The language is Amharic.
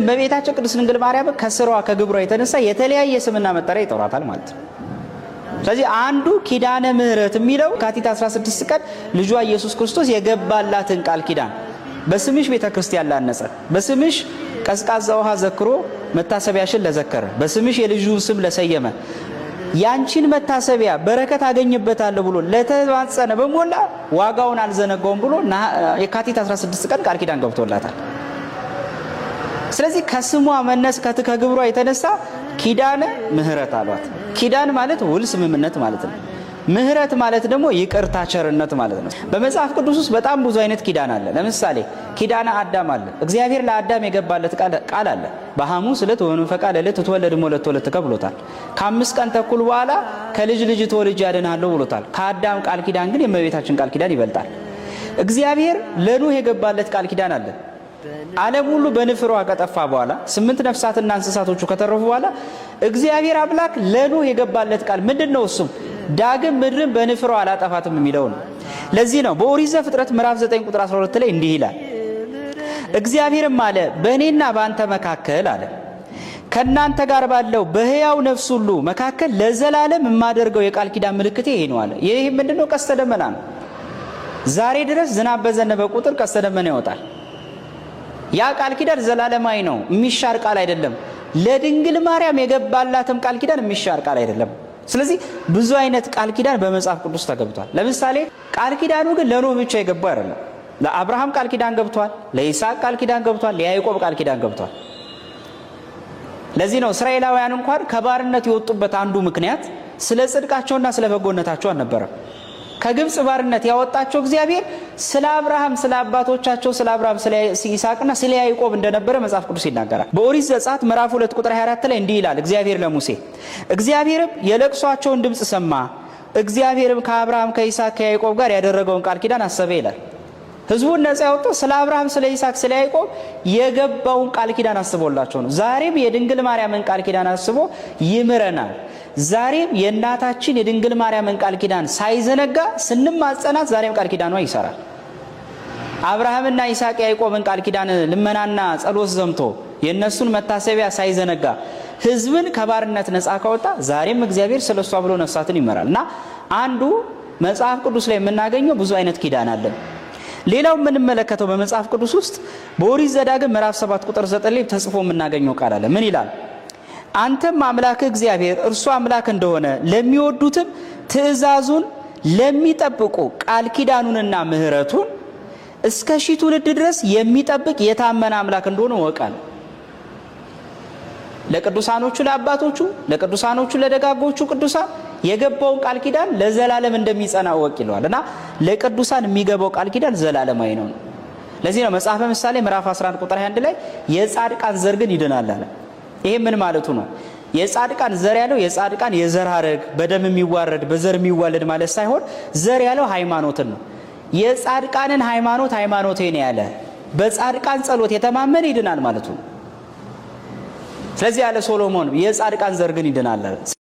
በቤታቸው ቅድስት ድንግል ማርያም ከስራዋ ከግብሯ የተነሳ የተለያየ ስምና መጠሪያ ይጠራታል ማለት ነው። ስለዚህ አንዱ ኪዳነ ምህረት የሚለው ካቲት 16 ቀን ልጇ ኢየሱስ ክርስቶስ የገባላትን ቃል ኪዳን በስምሽ ቤተክርስቲያን ላነጸ፣ በስምሽ ቀዝቃዛ ውሃ ዘክሮ መታሰቢያሽን ለዘከረ፣ በስምሽ የልጁን ስም ለሰየመ፣ ያንቺን መታሰቢያ በረከት አገኝበታለሁ ብሎ ለተማጸነ በሞላ ዋጋውን አልዘነጋውም ብሎ የካቲት 16 ቀን ቃል ኪዳን ገብቶላታል። ስለዚህ ከስሟ መነስ ከግብሯ የተነሳ ኪዳነ ምህረት አሏት። ኪዳን ማለት ውል ስምምነት ማለት ነው። ምህረት ማለት ደግሞ ይቅርታ ቸርነት ማለት ነው። በመጽሐፍ ቅዱስ ውስጥ በጣም ብዙ አይነት ኪዳን አለ። ለምሳሌ ኪዳነ አዳም አለ። እግዚአብሔር ለአዳም የገባለት ቃል አለ። በሐሙስ ዕለት ወመንፈቀ ሌሊት ትወለድ ሞለት ብሎታል። ከ5 ቀን ተኩል በኋላ ከልጅ ልጅ ተወልጄ ያድንሃለሁ ብሎታል። ከአዳም ቃል ኪዳን ግን የእመቤታችን ቃል ኪዳን ይበልጣል። እግዚአብሔር ለኖህ የገባለት ቃል ኪዳን አለ። ዓለም ሁሉ በንፍሯ ከጠፋ በኋላ 8 ነፍሳትና እንስሳቶቹ ከተረፉ በኋላ እግዚአብሔር አምላክ ለኖህ የገባለት ቃል ምንድነው? እሱም ዳግም ምድርን በንፍሯ አላጠፋትም የሚለው ነው። ለዚህ ነው በኦሪት ዘፍጥረት ምዕራፍ 9 ቁጥር 12 ላይ እንዲህ ይላል፣ እግዚአብሔርም አለ በእኔና በአንተ መካከል አለ ከናንተ ጋር ባለው በሕያው ነፍስ ሁሉ መካከል ለዘላለም የማደርገው የቃል ኪዳን ምልክቴ ይሄ ነው አለ። ይሄ ምንድነው? ቀስተ ደመና ነው። ዛሬ ድረስ ዝናብ በዘነበ ቁጥር ቀስተ ደመና ይወጣል። ያ ቃል ኪዳን ዘላለማዊ ነው፣ የሚሻር ቃል አይደለም። ለድንግል ማርያም የገባላትም ቃል ኪዳን የሚሻር ቃል አይደለም። ስለዚህ ብዙ አይነት ቃል ኪዳን በመጽሐፍ ቅዱስ ተገብቷል። ለምሳሌ ቃል ኪዳኑ ግን ለኖህ ብቻ የገባው አይደለም። ለአብርሃም ቃል ኪዳን ገብቷል፣ ለይስሐቅ ቃል ኪዳን ገብቷል፣ ለያዕቆብ ቃል ኪዳን ገብቷል። ለዚህ ነው እስራኤላውያን እንኳን ከባርነት የወጡበት አንዱ ምክንያት ስለ ጽድቃቸውና ስለ በጎነታቸው አልነበረም። ከግብጽ ባርነት ያወጣቸው እግዚአብሔር ስለ አብርሃም ስለ አባቶቻቸው ስለ አብርሃም ስለ ይስሐቅና ስለ ያዕቆብ እንደነበረ መጽሐፍ ቅዱስ ይናገራል። በኦሪት ዘጸአት ምዕራፍ 2 ቁጥር 24 ላይ እንዲህ ይላል እግዚአብሔር ለሙሴ፣ እግዚአብሔርም የለቅሷቸውን ድምፅ ሰማ፣ እግዚአብሔርም ከአብርሃም ከይስሐቅ ከያዕቆብ ጋር ያደረገውን ቃል ኪዳን አሰበ ይላል። ህዝቡን ነፃ ያወጣው ስለ አብርሃም ስለ ይስሐቅ ስለ ያዕቆብ የገባውን ቃል ኪዳን አስቦላቸው ነው። ዛሬም የድንግል ማርያምን ቃል ኪዳን አስቦ ይምረናል። ዛሬም የእናታችን የድንግል ማርያምን ቃል ኪዳን ሳይዘነጋ ስንማጸናት ዛሬም ቃል ኪዳኗ ይሰራል። አብርሃምና ይስሐቅ ያዕቆብን ቃል ኪዳን ልመናና ጸሎት ዘምቶ የነሱን መታሰቢያ ሳይዘነጋ ህዝብን ከባርነት ነፃ ካወጣ ዛሬም እግዚአብሔር ስለሷ ብሎ ነፍሳትን ይመራል። እና አንዱ መጽሐፍ ቅዱስ ላይ የምናገኘው ብዙ አይነት ኪዳን አለ። ሌላው የምንመለከተው በመጽሐፍ ቅዱስ ውስጥ በኦሪት ዘዳግም ምዕራፍ 7 ቁጥር 9 ላይ ተጽፎ የምናገኘው ቃል አለ። ምን ይላል? አንተም አምላክ እግዚአብሔር እርሱ አምላክ እንደሆነ ለሚወዱትም ትእዛዙን ለሚጠብቁ ቃል ኪዳኑንና ምህረቱን እስከ 1000 ትውልድ ድረስ የሚጠብቅ የታመነ አምላክ እንደሆነ ወቃል። ለቅዱሳኖቹ ለአባቶቹ ለቅዱሳኖቹ ለደጋጎቹ ቅዱሳን የገባውን ቃል ኪዳን ለዘላለም እንደሚጸና ወቅ ይለዋል። እና ለቅዱሳን የሚገባው ቃል ኪዳን ዘላለማዊ ነው። ለዚህ ነው መጽሐፈ ምሳሌ ምዕራፍ 11 ቁጥር 21 ላይ የጻድቃን ዘር ግን ይድናል አለ። ይሄ ምን ማለቱ ነው? የጻድቃን ዘር ያለው የጻድቃን የዘር ሐረግ በደም የሚዋረድ በዘር የሚዋለድ ማለት ሳይሆን ዘር ያለው ሃይማኖትን ነው። የጻድቃንን ሃይማኖት ሃይማኖቴ ነው ያለ በጻድቃን ጸሎት የተማመነ ይድናል ማለቱ። ስለዚህ ያለ ሶሎሞን የጻድቃን ዘር ግን ይድናል አለ።